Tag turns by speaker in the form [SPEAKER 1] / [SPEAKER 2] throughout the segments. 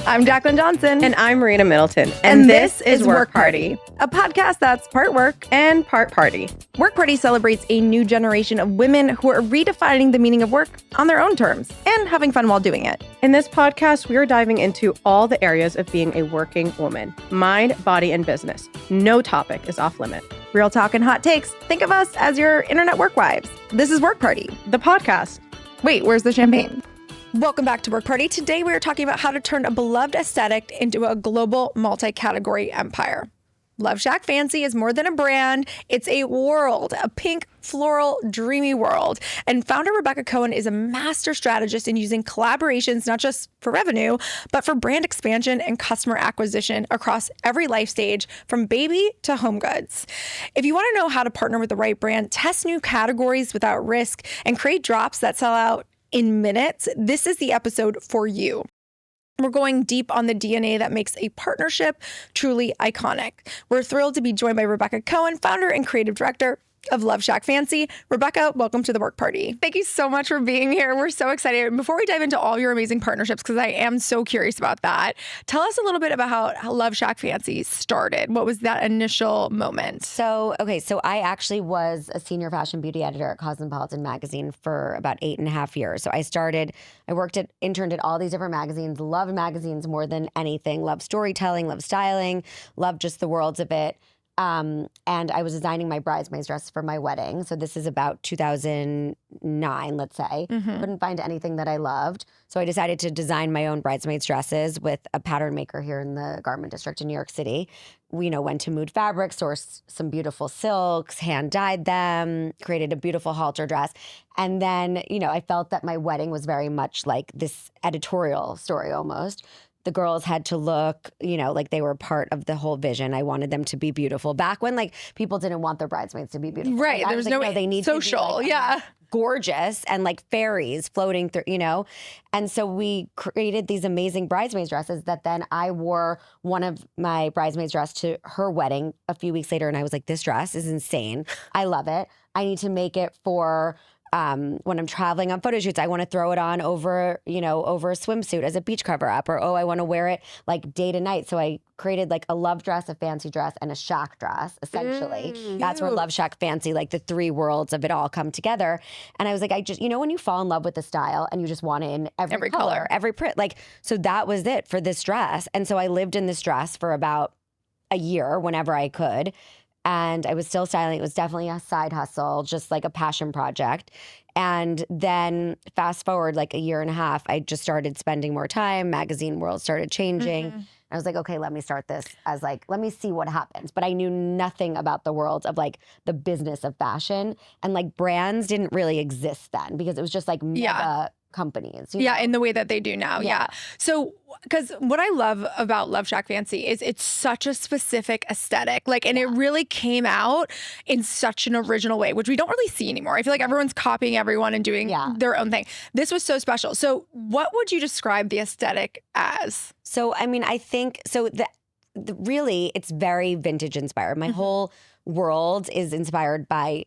[SPEAKER 1] I'm Jaclyn Johnson.
[SPEAKER 2] And I'm Marina Middleton.
[SPEAKER 1] And this is Work Party, a podcast that's part work and part party. Work Party celebrates a new generation of women who are redefining the meaning of work on their own terms and having fun while doing it.
[SPEAKER 2] In this podcast, we are diving into all the areas of being a working woman: mind, body, and business. No topic is off limit.
[SPEAKER 1] Real talk and hot takes. Think of us as your internet work wives. This is Work Party,
[SPEAKER 2] the podcast.
[SPEAKER 1] Wait, where's the champagne? Welcome back to Work Party. Today we are talking about how to turn a beloved aesthetic into a global multi-category empire. LoveShackFancy is more than a brand. It's a world, a pink, floral, dreamy world. And founder Rebecca Cohen is a master strategist in using collaborations, not just for revenue, but for brand expansion and customer acquisition across every life stage, from baby to home goods. If you want to know how to partner with the right brand, test new categories without risk, and create drops that sell out in minutes, this is the episode for you. We're going deep on the DNA that makes a partnership truly iconic. We're thrilled to be joined by Rebecca Cohen, founder and creative director of LoveShackFancy. Rebecca, welcome to the Work Party. Thank you so much for being here. We're so excited. Before we dive into all your amazing partnerships, because I am so curious about that, tell us a little bit about how LoveShackFancy started. What was that initial moment?
[SPEAKER 3] So I actually was a senior fashion beauty editor at Cosmopolitan magazine for about 8.5 years. So I interned at all these different magazines, loved magazines more than anything, loved storytelling, loved styling, loved just the worlds of it. And I was designing my bridesmaid's dress for my wedding. So this is about 2009, let's say. Couldn't find anything that I loved. So I decided to design my own bridesmaid's dresses with a pattern maker here in the garment district in New York City. We, went to Mood Fabric, sourced some beautiful silks, hand dyed them, created a beautiful halter dress. And then, I felt that my wedding was very much like this editorial story almost. The girls had to look, like they were part of the whole vision. I wanted them to be beautiful. Back when people didn't want their bridesmaids to be beautiful.
[SPEAKER 1] Right. There was no
[SPEAKER 3] they need
[SPEAKER 1] social.
[SPEAKER 3] To be, gorgeous and like fairies floating through, And so we created these amazing bridesmaids dresses that then I wore one of my bridesmaids dress to her wedding a few weeks later. And I was like, this dress is insane. I love it. I need to make it for when I'm traveling on photo shoots. I want to throw it on over a swimsuit as a beach cover up, or, I want to wear it like day to night. So I created like a love dress, a fancy dress, and a shack dress, essentially. That's where LoveShackFancy, like the three worlds of it all come together. And I was like, I just, when you fall in love with the style and you just want it in every color, every print, so that was it for this dress. And so I lived in this dress for about a year whenever I could. And I was still styling. It was definitely a side hustle, just like a passion project. And then fast forward like a year and a half, I just started spending more time. Magazine world started changing. I was like, okay, let me start this as let me see what happens. But I knew nothing about the world of the business of fashion. And brands didn't really exist then because it was just mega companies.
[SPEAKER 1] In the way that they do now. Yeah. So, because what I love about LoveShackFancy is it's such a specific aesthetic. And it really came out in such an original way, which we don't really see anymore. I feel like everyone's copying everyone and doing their own thing. This was so special. So what would you describe the aesthetic as?
[SPEAKER 3] So, I think, really, it's very vintage inspired. My whole world is inspired by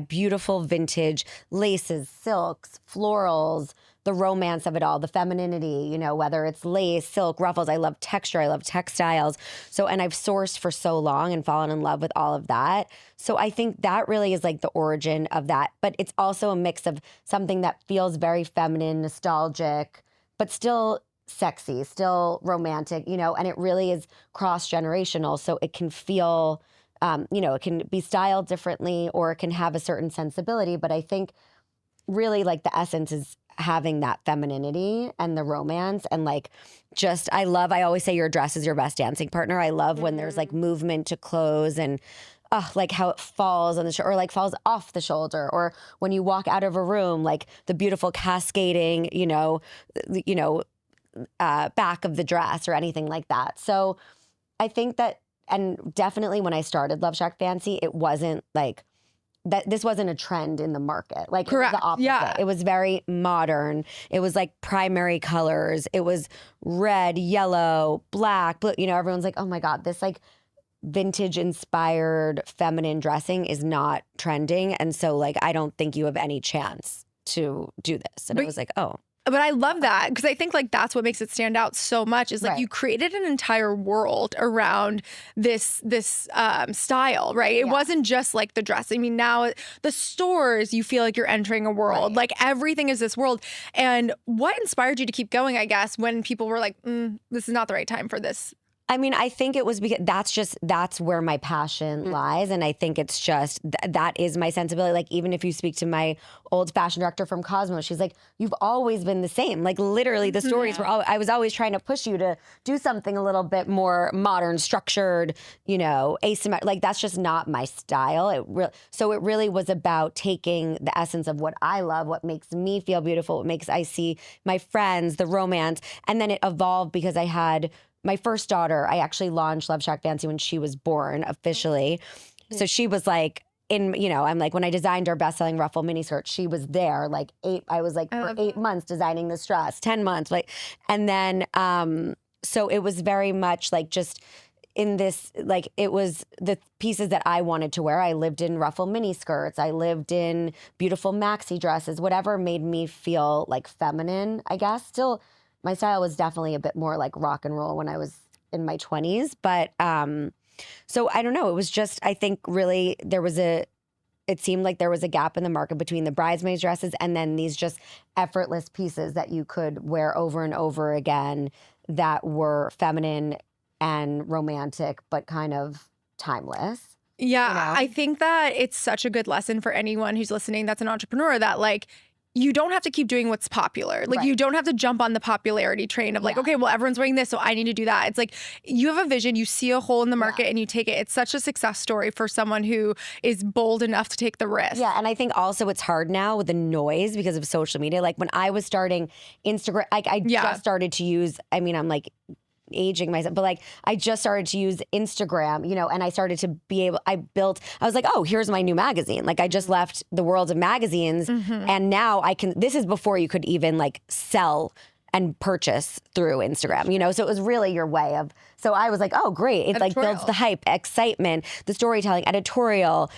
[SPEAKER 3] beautiful vintage laces, silks, florals, the romance of it all, the femininity, whether it's lace, silk, ruffles. I love texture. I love textiles. And I've sourced for so long and fallen in love with all of that. So I think that really is the origin of that. But it's also a mix of something that feels very feminine, nostalgic, but still sexy, still romantic, and it really is cross-generational. So it can feel it can be styled differently or it can have a certain sensibility. But I think really the essence is having that femininity and the romance and I always say your dress is your best dancing partner. I love when there's movement to clothes and how it falls on the shoulder or falls off the shoulder, or when you walk out of a room, the beautiful cascading, back of the dress or anything like that. So I think that. And definitely when I started LoveShackFancy, it wasn't that this wasn't a trend in the market.
[SPEAKER 1] Correct.
[SPEAKER 3] It was the opposite.
[SPEAKER 1] Yeah.
[SPEAKER 3] It was very modern. It was primary colors. It was red, yellow, black, blue. Everyone's like, oh my God, this vintage inspired feminine dressing is not trending. And so I don't think you have any chance to do this. And I was like, oh.
[SPEAKER 1] But I love that because I think like that's what makes it stand out so much is like
[SPEAKER 3] Right.
[SPEAKER 1] you created an entire world around this style, right? It wasn't just like the dress. I mean, now the stores, you feel like you're entering a world.
[SPEAKER 3] Right.
[SPEAKER 1] Like everything is this world. And what inspired you to keep going, I guess, when people were like, this is not the right time for this?
[SPEAKER 3] I mean, I think it was because that's where my passion lies. And I think it's just, that is my sensibility. Like, even if you speak to my old fashion director from Cosmo, she's like, you've always been the same. Like, literally the stories were, I was always trying to push you to do something a little bit more modern, structured, asymmetric. Like, that's just not my style. So it really was about taking the essence of what I love, what makes me feel beautiful, what makes I see my friends, the romance. And then it evolved because I had my first daughter. I actually launched LoveShackFancy when she was born officially. So she was like I'm like, when I designed our best-selling ruffle miniskirt, she was there like I was like for 8 months designing this dress, 10 months. And then, so it was very much like just in this, like it was the pieces that I wanted to wear. I lived in ruffle miniskirts. I lived in beautiful maxi dresses, whatever made me feel like feminine, I guess. Still, my style was definitely a bit more like rock and roll when I was in my 20s. But so I don't know. It was just, I think really it seemed like there was a gap in the market between the bridesmaids dresses and then these just effortless pieces that you could wear over and over again that were feminine and romantic, but kind of timeless.
[SPEAKER 1] Yeah, I think that it's such a good lesson for anyone who's listening that's an entrepreneur that like, you don't have to keep doing what's popular. Like you don't have to jump on the popularity train of like, okay, well, everyone's wearing this, so I need to do that. It's like you have a vision, you see a hole in the market and you take it. It's such a success story for someone who is bold enough to take the risk.
[SPEAKER 3] Yeah, and I think also it's hard now with the noise because of social media. Like when I was starting Instagram, like I just started to use, I mean, I'm like aging myself, but like I just started to use Instagram, and I started to be able, I was like, oh, here's my new magazine. Like I just left the world of magazines and now this is before you could even like sell and purchase through Instagram, so it was really your way of, so I was like, oh, great. It's like builds the hype, excitement, the storytelling, editorial.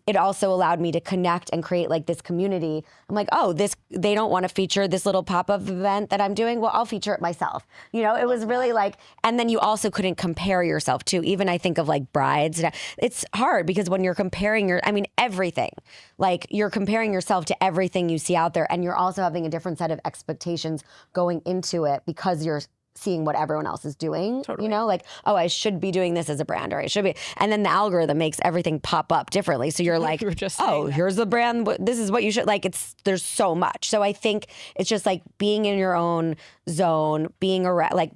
[SPEAKER 3] It also allowed me to connect and create like this community. I'm like, oh, they don't want to feature this little pop-up event that I'm doing. Well, I'll feature it myself. It was really like, and then you also couldn't compare yourself to, even I think of like brides. It's hard because when you're comparing everything, like you're comparing yourself to everything you see out there and you're also having a different set of expectations going into it because you're seeing what everyone else is doing, like, oh, I should be doing this as a brand or I should be. And then the algorithm makes everything pop up differently. So you're like, here's the brand. This is what you should like. There's so much. So I think it's just like being in your own zone, being around,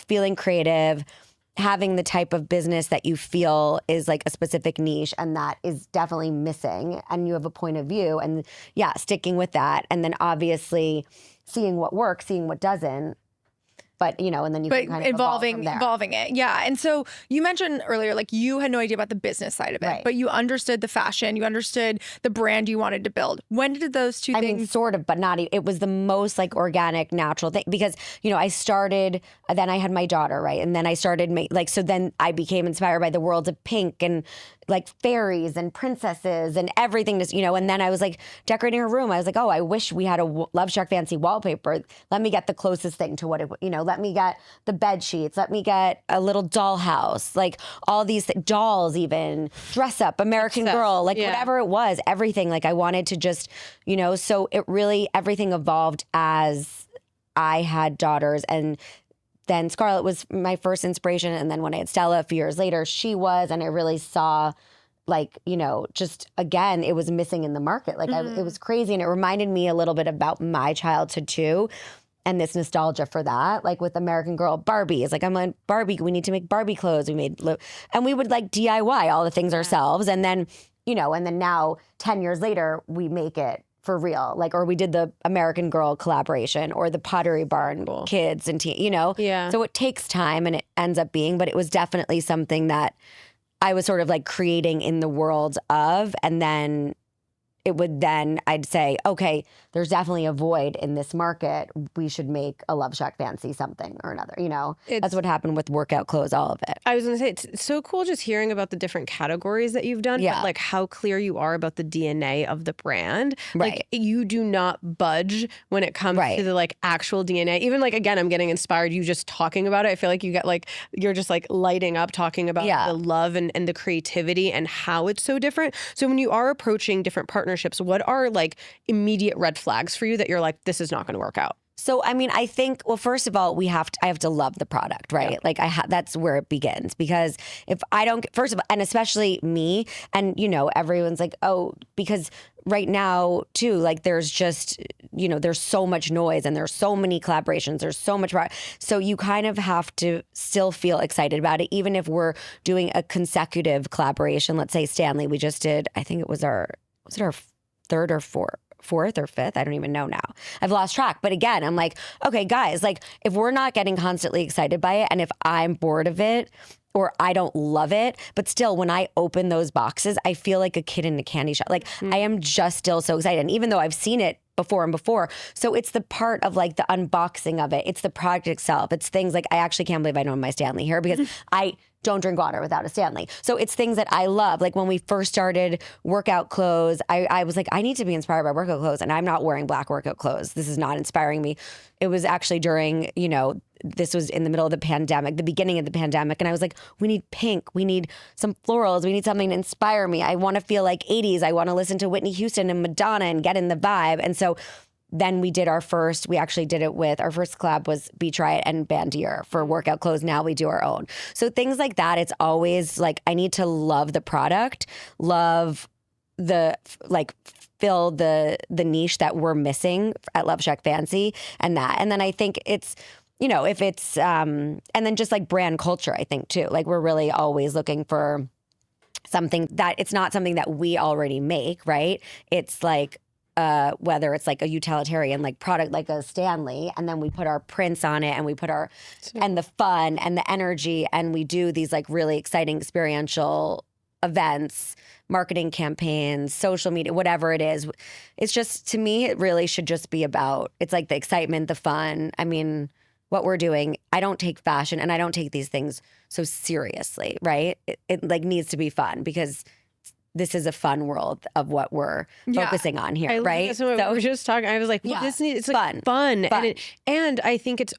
[SPEAKER 3] feeling creative, having the type of business that you feel is like a specific niche and that is definitely missing. And you have a point of view and sticking with that. And then obviously seeing what works, seeing what doesn't. But, and then you can kind of
[SPEAKER 1] evolving it. Yeah. And so you mentioned earlier, like you had no idea about the business side of it, but you understood the fashion, you understood the brand you wanted to build. When did those two things?
[SPEAKER 3] I mean, sort of, but not, it was the most like organic, natural thing because, I started, then I had my daughter, right? And then I started, so then I became inspired by the world of pink and like fairies and princesses and everything, and then I was like decorating her room. I was like, oh, I wish we had a LoveShackFancy wallpaper. Let me get the closest thing to what it, let me get the bed sheets. Let me get a little dollhouse, like all these dolls, even dress up, American Girl, like whatever it was, everything. Like I wanted to just, so it really, everything evolved as I had daughters and then Scarlett was my first inspiration. And then when I had Stella a few years later, she was, and I really saw like, just again, it was missing in the market. Like it was crazy. And it reminded me a little bit about my childhood too. And this nostalgia for that, like with American Girl, Barbie. It's like, I'm like, Barbie, we need to make Barbie clothes. And we would like DIY all the things ourselves. And then, and then now 10 years later, we make it for real. Like, or we did the American Girl collaboration or the Pottery Barn kids and So it takes time and it ends up being, but it was definitely something that I was sort of like creating in the world of, and then it would then, I'd say, okay, there's definitely a void in this market. We should make a LoveShackFancy something or another, you know? That's what happened with workout clothes, all of it.
[SPEAKER 2] I was going to say, it's so cool just hearing about the different categories that you've done, but like how clear you are about the DNA of the brand.
[SPEAKER 3] Right.
[SPEAKER 2] Like you do not budge when it comes to the like actual DNA. Even like, again, I'm getting inspired. You just talking about it. I feel like you get like, you're just like lighting up talking about the love and the creativity and how it's so different. So when you are approaching different partnerships, what are like immediate red flags for you that you're like, this is not going to work out?
[SPEAKER 3] So, I mean, I think, well, first of all, I have to love the product, right?
[SPEAKER 2] Yeah.
[SPEAKER 3] Like that's where it begins, because if I don't, first of all, and especially me, and you know, everyone's like, oh, because right now too, like there's just, you know, there's so much noise and there's so many collaborations, there's so much, so you kind of have to still feel excited about it, even if we're doing a consecutive collaboration. Let's say Stanley, we just did, I think it was our third or fourth or fifth, I don't even know now. I've lost track. But again, I'm like, okay, guys, like if we're not getting constantly excited by it, and if I'm bored of it or I don't love it, but still when I open those boxes, I feel like a kid in a candy shop. Like I am just still so excited. And even though I've seen it before and before. So it's the part of like the unboxing of it. It's the product itself. It's things like, I actually can't believe I don't have my Stanley here because I don't drink water without a Stanley. So it's things that I love. Like when we first started workout clothes, I was like, I need to be inspired by workout clothes, and I'm not wearing black workout clothes. This is not inspiring me. It was actually during, you know, this was in the middle of the pandemic, the beginning of the pandemic. And I was like, we need pink. We need some florals. We need something to inspire me. I want to feel like 80s. I want to listen to Whitney Houston and Madonna and get in the vibe. And so then we did our first collab was Beach Riot and Bandier for workout clothes. Now we do our own. So things like that, it's always like, I need to love the product, love the, like, fill the niche that we're missing at LoveShackFancy and that. And then I think it's, you know, if it's, and then just like brand culture, I think too, like we're really always looking for something that it's not something that we already make, right? It's like, whether it's like a utilitarian like product like a Stanley, and then we put our prints on it and we put our and the fun and the energy, and we do these like really exciting experiential events, marketing campaigns, social media, whatever it is. It's just, to me, it really should just be about, it's like the excitement, the fun. I mean, what we're doing, I don't take fashion and I don't take these things so seriously, right? It like needs to be fun, because this is a fun world of what we're focusing on here, right?
[SPEAKER 2] So we were just talking. I was like, well, it's like fun. And I think it's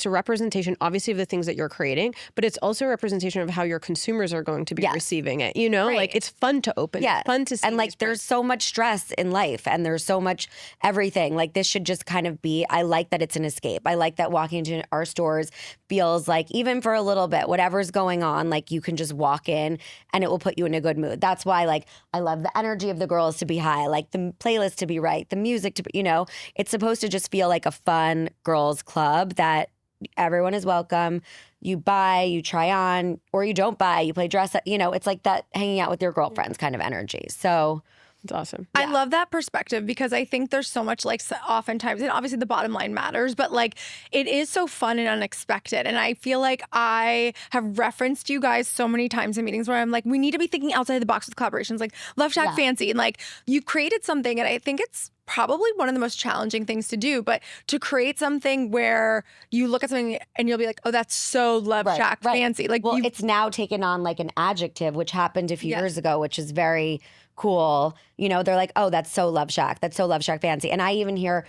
[SPEAKER 2] a representation, obviously, of the things that you're creating, but it's also a representation of how your consumers are going to be receiving it. You know, like it's fun to open, it's fun to see.
[SPEAKER 3] And like, there's so much stress in life, and there's so much everything. Like this should just kind of be. I like that it's an escape. I like that walking into our stores feels like, even for a little bit, whatever's going on, like you can just walk in and it will put you in a good mood. That's why, like, I love the energy of the girls to be high, like the playlist to be right, the music to be, you know, it's supposed to just feel like a fun girls club that everyone is welcome. You buy, you try on, or you don't buy, you play dress up, you know, it's like that hanging out with your girlfriends kind of energy. So
[SPEAKER 2] it's awesome.
[SPEAKER 1] I love that perspective, because I think there's so much, like, oftentimes, and obviously the bottom line matters, but like it is so fun and unexpected. And I feel like I have referenced you guys so many times in meetings where I'm like, we need to be thinking outside the box with collaborations, like LoveShackFancy. And like, you created something, and I think it's probably one of the most challenging things to do, but to create something where you look at something and you'll be like, oh, that's so LoveShackFancy. Like,
[SPEAKER 3] well, it's now taken on like an adjective, which happened a few years ago, which is very cool. You know, they're like, oh, that's so LoveShack. That's so LoveShackFancy. And I even hear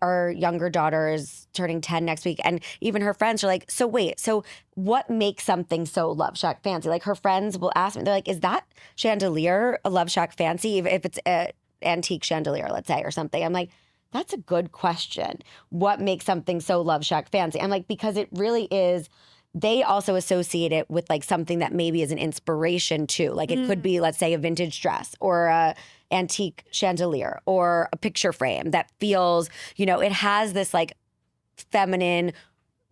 [SPEAKER 3] our younger daughter is turning 10 next week, and even her friends are like, so wait, so what makes something so LoveShackFancy? Like her friends will ask me, they're like, is that chandelier a LoveShackFancy? If it's a antique chandelier, let's say, or something. I'm like, that's a good question. What makes something so LoveShackFancy? I'm like, because it really is. They also associate it with like something that maybe is an inspiration too. Like it could be, let's say, a vintage dress or a antique chandelier or a picture frame that feels, you know, it has this like feminine,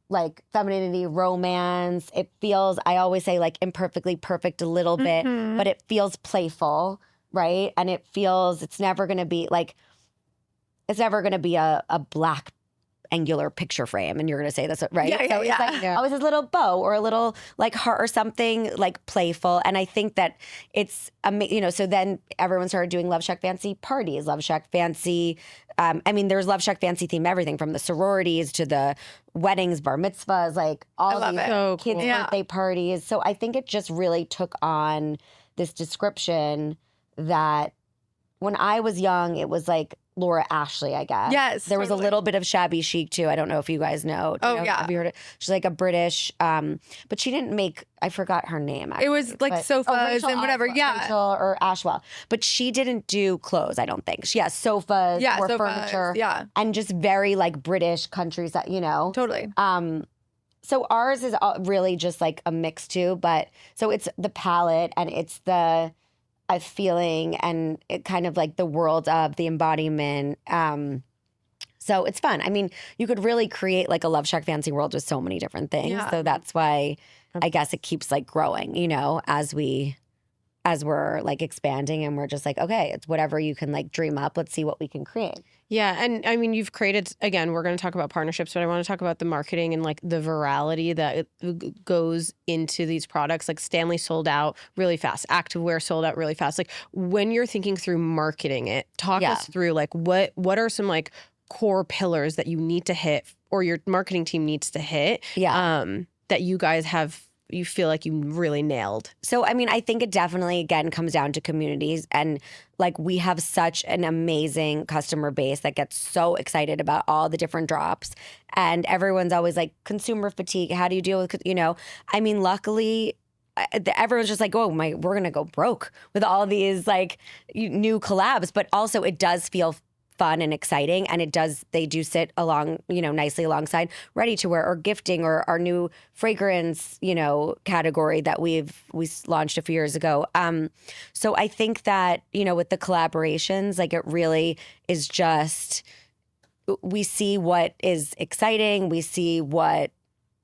[SPEAKER 3] like femininity, romance. It feels, I always say, like imperfectly perfect a little bit, but it feels playful, right? And it feels, it's never going to be like, it's never going to be a black angular picture frame, and you're going to say this, right?
[SPEAKER 1] Yeah,
[SPEAKER 3] So it's like always a little bow or a little like heart or something like playful. And I think that it's, so then everyone started doing Love Shack Fancy parties, Love Shack Fancy. There's Love Shack Fancy theme, everything from the sororities to the weddings, bar mitzvahs, like all these kids' birthday parties. So I think it just really took on this description that when I was young, it was like Laura Ashley, I guess.
[SPEAKER 1] Yes.
[SPEAKER 3] There was a little bit of shabby chic too. I don't know if you guys know. Have you heard it? She's like a British, but she didn't make, I forgot her name actually.
[SPEAKER 1] It was like sofas and whatever.
[SPEAKER 3] Rachel or Ashwell. But she didn't do clothes, I don't think. She has sofas or furniture.
[SPEAKER 1] Yeah.
[SPEAKER 3] And just very like British countries that,
[SPEAKER 1] Totally.
[SPEAKER 3] So ours is really just like a mix too, but so it's the palette and it's the a feeling and it kind of like the world of the embodiment. So it's fun. I mean, you could really create like a Love Shack Fancy world with so many different things. Yeah. So that's why I guess it keeps like growing, as we're like expanding and we're just like, okay, it's whatever you can like dream up. Let's see what we can create.
[SPEAKER 2] Yeah. And I mean, you've created, again, we're going to talk about partnerships, but I want to talk about the marketing and like the virality that goes into these products. Like Stanley sold out really fast. Activewear sold out really fast. Like when you're thinking through marketing it, talk us through like what are some like core pillars that you need to hit or your marketing team needs to hit that you guys you feel like you really nailed?
[SPEAKER 3] So, I mean, I think it definitely, again, comes down to communities. And like we have such an amazing customer base that gets so excited about all the different drops. And everyone's always like, consumer fatigue, how do you deal with, I mean, luckily, everyone's just like, we're going to go broke with all these like new collabs. But also it does feel fun and exciting, and they do sit along, nicely alongside ready to wear or gifting or our new fragrance, category that we launched a few years ago. So I think that, with the collaborations, like it really is just, we see what is exciting, we see what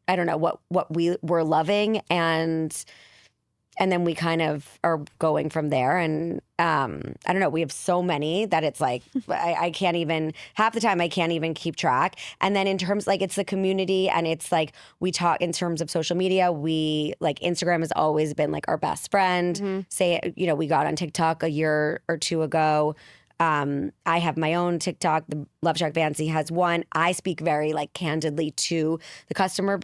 [SPEAKER 3] we're loving, and then we kind of are going from there. And I don't know, we have so many that it's like, I can't even, half the time I can't even keep track. And then in terms, like it's the community and it's like, we talk in terms of social media, we like Instagram has always been like our best friend. Mm-hmm. We got on TikTok a year or two ago. I have my own TikTok. The Love Shack Fancy has one. I speak very like candidly to the customer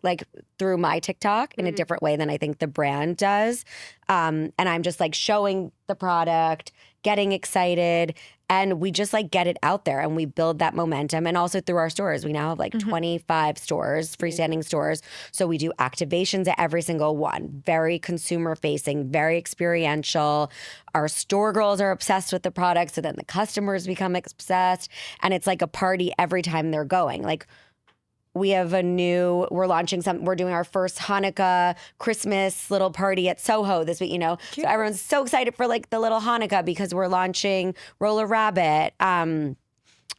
[SPEAKER 3] like through my TikTok in a different way than I think the brand does. And I'm just like showing the product, getting excited, and we just like get it out there and we build that momentum. And also through our stores, we now have like 25 stores, freestanding stores. So we do activations at every single one, very consumer facing, very experiential. Our store girls are obsessed with the product. So then the customers become obsessed, and it's like a party every time they're going. Like, we're doing our first Hanukkah Christmas little party at Soho this week, Cute. So everyone's so excited for like the little Hanukkah because we're launching Roller Rabbit.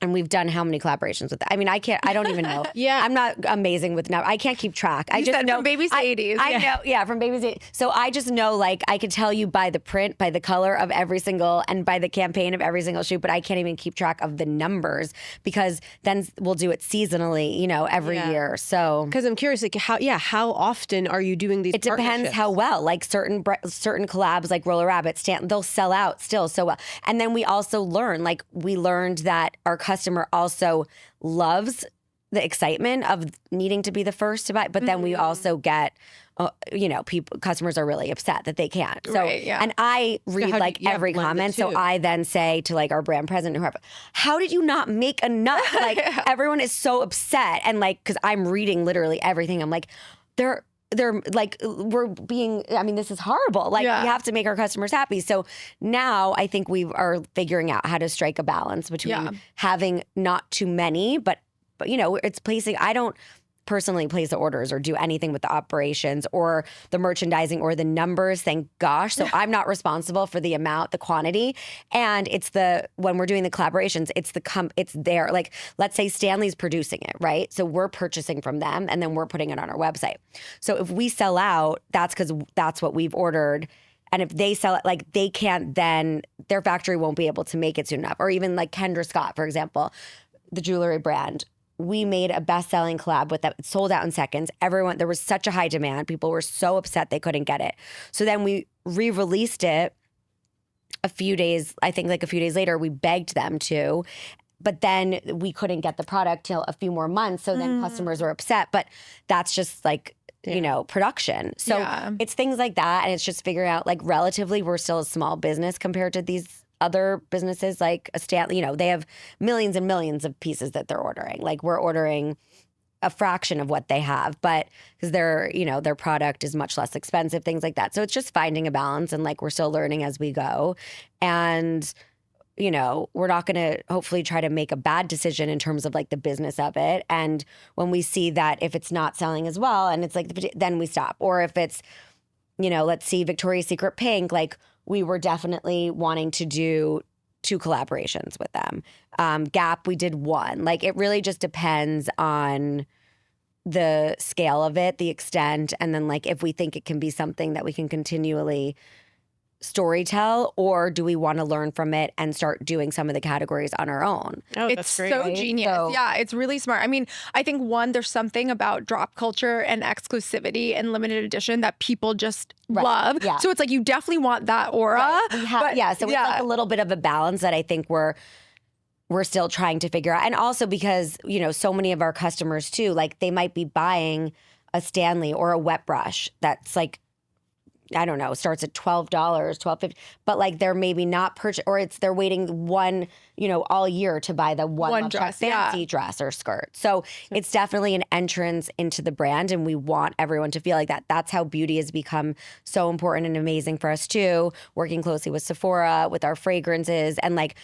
[SPEAKER 3] And we've done how many collaborations with that? I mean, I don't even know.
[SPEAKER 2] Yeah.
[SPEAKER 3] I'm not amazing with now. I can't keep track. I just know.
[SPEAKER 1] From babies to 80s.
[SPEAKER 3] I know. Yeah, from babies to 80s. So I just know, like, I could tell you by the print, by the color of every single, and by the campaign of every single shoot, but I can't even keep track of the numbers because then we'll do it seasonally, every year. So.
[SPEAKER 2] Because I'm curious, like, how often are you doing these partnerships?
[SPEAKER 3] It depends how well. Like, certain collabs, like Roller Rabbit, they'll sell out still so well. And then we also learned that our customer also loves the excitement of needing to be the first to buy, but then we also get, customers are really upset that they can't. So, and I read every comment. So I then say to like our brand president, whoever, how did you not make enough? Like everyone is so upset. And like, cause I'm reading literally everything. I'm like, they're like, this is horrible. Like we have to make our customers happy. So now I think we are figuring out how to strike a balance between having not too many, but it's placing, I don't personally place the orders or do anything with the operations or the merchandising or the numbers, thank gosh. So I'm not responsible for the amount, the quantity. And it's when we're doing the collaborations, it's there. Like, let's say Stanley's producing it, right? So we're purchasing from them and then we're putting it on our website. So if we sell out, that's because that's what we've ordered. And if they sell it, like they can't then, their factory won't be able to make it soon enough. Or even like Kendra Scott, for example, the jewelry brand. We made a best-selling collab with them. It sold out in seconds. There was such a high demand. People were so upset they couldn't get it. So then we re-released it a few days later. We begged them to, but then we couldn't get the product till a few more months. So then customers were upset. But that's just like, production. So it's things like that. And it's just figuring out, like, relatively, we're still a small business compared to these other businesses like a Stanley. They have millions and millions of pieces that they're ordering. Like, we're ordering a fraction of what they have, but because their product is much less expensive, things like that. So it's just finding a balance, and like, we're still learning as we go. And we're not going to hopefully try to make a bad decision in terms of like the business of it. And when we see that if it's not selling as well, and it's like, then we stop. Or if it's, let's see Victoria's Secret Pink, like, we were definitely wanting to do 2 collaborations with them. Gap, we did 1. Like, it really just depends on the scale of it, the extent, and then like if we think it can be something that we can continually storytell, or do we want to learn from it and start doing some of the categories on our own?
[SPEAKER 2] Oh,
[SPEAKER 1] it's
[SPEAKER 2] that's great.
[SPEAKER 1] so
[SPEAKER 2] Right?
[SPEAKER 1] genius. Yeah, it's really smart. I mean, I think there's something about drop culture and exclusivity and limited edition that people just love. Yeah. So it's like, you definitely want that aura.
[SPEAKER 3] Right. So it's like a little bit of a balance that I think we're still trying to figure out. And also because, so many of our customers too, like, they might be buying a Stanley or a wet brush that's like, I don't know, starts at $12, $12.50, but like, they're maybe not or they're waiting all year to buy the one dress, fancy dress or skirt. So it's definitely an entrance into the brand, and we want everyone to feel like that. That's how beauty has become so important and amazing for us too, working closely with Sephora, with our fragrances, and like,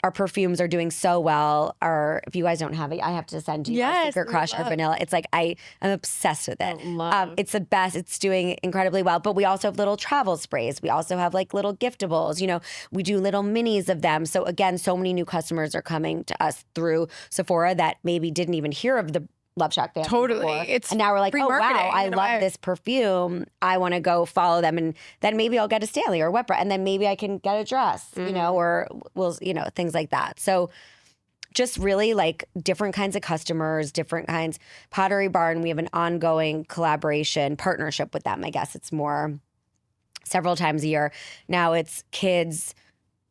[SPEAKER 3] our perfumes are doing so well. If you guys don't have it, I have to send you our Secret Crush or Vanilla. It's like, I'm obsessed with it. It's the best. It's doing incredibly well. But we also have little travel sprays. We also have like little giftables. We do little minis of them. So again, so many new customers are coming to us through Sephora that maybe didn't even hear of the LoveShack family before. And now we're like, oh wow, I love this perfume. I want to go follow them, and then maybe I'll get a Stanley or a wet brush, and then maybe I can get a dress, or things like that. So just really like different kinds of customers, different kinds. Pottery Barn, we have an ongoing collaboration partnership with them. I guess it's more several times a year. Now it's kids,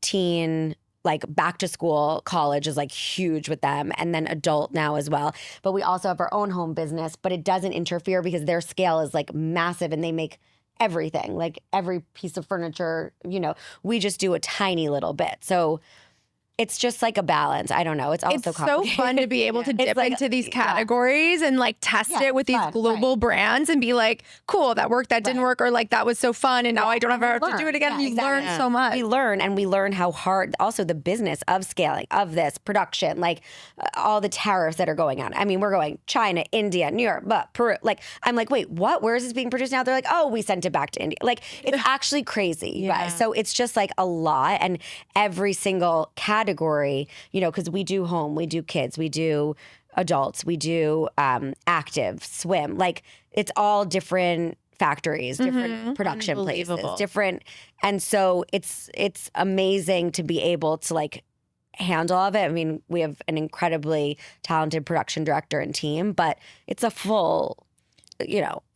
[SPEAKER 3] teen, like back to school, college is like huge with them, and then adult now as well. But we also have our own home business, but it doesn't interfere because their scale is like massive, and they make everything, like every piece of furniture, we just do a tiny little bit. So it's just like a balance. I don't know. It's also
[SPEAKER 1] so fun to be able to dip into these categories and like test it with these global brands and be like, cool, that worked, that didn't work, or like that was so fun, and now I don't ever have to do it again. You learn so much.
[SPEAKER 3] We learn how hard, also the business of scaling, of this production, like all the tariffs that are going on. I mean, we're going China, India, New York, but Peru. Like, I'm like, wait, what? Where is this being produced now? They're like, oh, we sent it back to India. Like, it's actually crazy, you guys. So it's just like a lot, and every single category, because we do home, we do kids, we do adults, we do active, swim. Like, it's all different factories, different production places, different. And so it's amazing to be able to like handle all of it. I mean, we have an incredibly talented production director and team, but it's a full,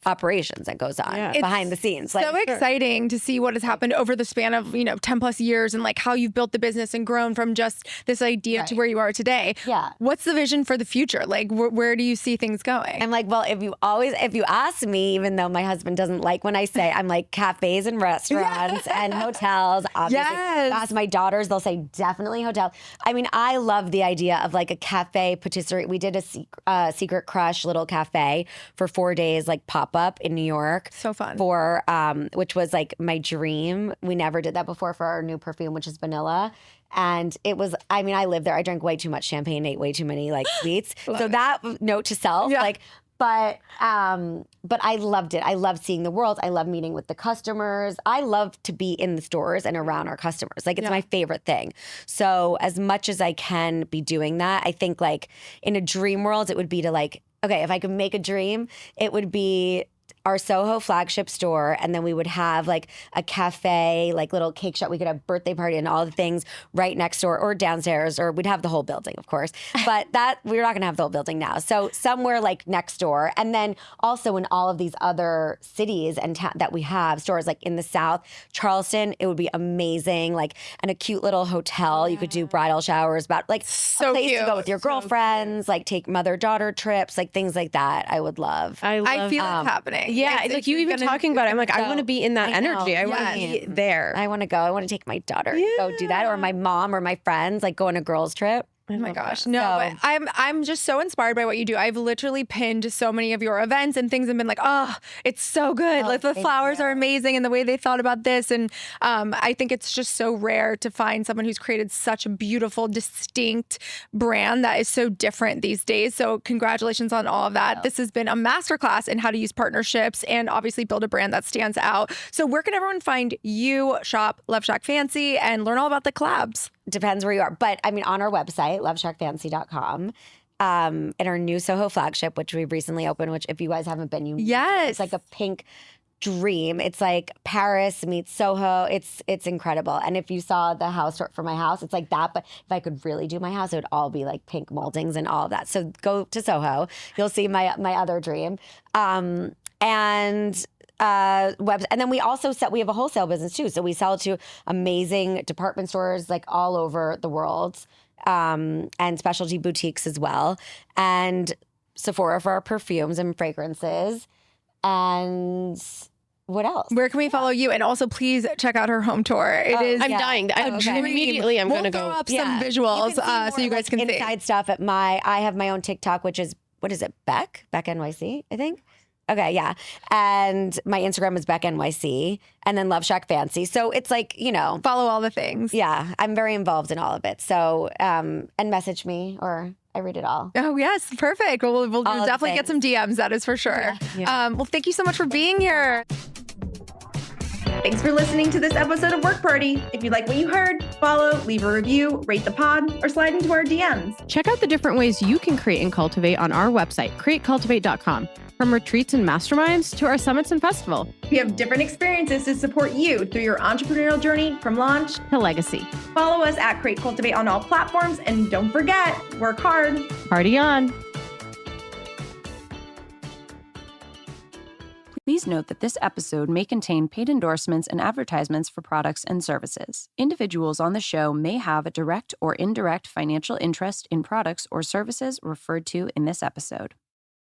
[SPEAKER 3] operations that goes on behind the scenes.
[SPEAKER 1] So exciting to see what has happened over the span of 10 plus years, and like how you've built the business and grown from just this idea to where you are today.
[SPEAKER 3] Yeah.
[SPEAKER 1] What's the vision for the future? Like, where do you see things going?
[SPEAKER 3] I'm like, well, if you ask me, even though my husband doesn't like when I say, I'm like, cafes and restaurants and hotels. Obviously, ask my daughters, they'll say definitely hotel. I mean, I love the idea of like a cafe patisserie. We did a Secret Crush little cafe for 4 days, like pop up in New York.
[SPEAKER 1] So fun.
[SPEAKER 3] For which was like my dream. We never did that before for our new perfume, which is vanilla. And it was, I mean, I lived there. I drank way too much champagne, ate way too many like sweets. So that note to self, like, but I loved it. I love seeing the world. I love meeting with the customers. I love to be in the stores and around our customers. Like, it's my favorite thing. So as much as I can be doing that, I think like in a dream world, it would be to like, okay, if I could make a dream, it would be our Soho flagship store, and then we would have like a cafe, like little cake shop. We could have birthday party and all the things right next door or downstairs, or we'd have the whole building, of course. But that we're not going to have the whole building now. So somewhere like next door, and then also in all of these other cities and that we have stores like in the South, Charleston, it would be amazing. Like, and a cute little hotel. You could do bridal showers, about like
[SPEAKER 1] So
[SPEAKER 3] a place
[SPEAKER 1] cute.
[SPEAKER 3] to go with your girlfriends, like take mother-daughter trips, like things like that. I would love.
[SPEAKER 1] I feel it's happening.
[SPEAKER 2] Yeah,
[SPEAKER 1] It's
[SPEAKER 2] like you even talking about it, I'm like, I want to be in that energy. I want to be there.
[SPEAKER 3] I want to go. I want to take my daughter to go do that, or my mom or my friends, like go on a girls trip.
[SPEAKER 1] Oh my gosh. No, but I'm just so inspired by what you do. I've literally pinned so many of your events and things and been like, oh, it's so good. Like the flowers are amazing and the way they thought about this. And I think it's just so rare to find someone who's created such a beautiful, distinct brand that is so different these days. So congratulations on all of that. This has been a masterclass in how to use partnerships and obviously build a brand that stands out. So where can everyone find you, shop LoveShackFancy, and learn all about the collabs?
[SPEAKER 3] Depends where you are. But I mean, on our website, LoveShackFancy.com, and our new Soho flagship, which we've recently opened, which if you guys haven't been, it's like a pink dream. It's like Paris meets Soho. It's incredible. And if you saw the house for my house, it's like that. But if I could really do my house, it would all be like pink moldings and all of that. So go to Soho. You'll see my other dream. And then we also we have a wholesale business too. So we sell to amazing department stores like all over the world, and specialty boutiques as well, and Sephora for our perfumes and fragrances. And what else?
[SPEAKER 1] Where can we follow you? And also, please check out her home tour. I'm
[SPEAKER 2] dying. Immediately, I'm going to go.
[SPEAKER 1] We'll throw up some visuals so you guys can see
[SPEAKER 3] inside stuff at I have my own TikTok, which is, what is it? Beck NYC, I think. Okay, yeah. And my Instagram is Beck NYC, and then LoveShackFancy. So it's like,
[SPEAKER 1] follow all the things.
[SPEAKER 3] Yeah, I'm very involved in all of it. So, and message me, or I read it all.
[SPEAKER 1] Oh, yes. Perfect. Well, we'll definitely get some DMs. That is for sure.
[SPEAKER 3] Yeah.
[SPEAKER 1] Well, thank you so much for being here.
[SPEAKER 4] Thanks for listening to this episode of Work Party. If you like what you heard, follow, leave a review, rate the pod, or slide into our DMs.
[SPEAKER 2] Check out the different ways you can create and cultivate on our website, createcultivate.com. From retreats and masterminds to our summits and festival.
[SPEAKER 4] We have different experiences to support you through your entrepreneurial journey from launch
[SPEAKER 2] to legacy.
[SPEAKER 4] Follow us at Create Cultivate on all platforms, and don't forget, work hard.
[SPEAKER 2] Party on.
[SPEAKER 5] Please note that this episode may contain paid endorsements and advertisements for products and services. Individuals on the show may have a direct or indirect financial interest in products or services referred to in this episode.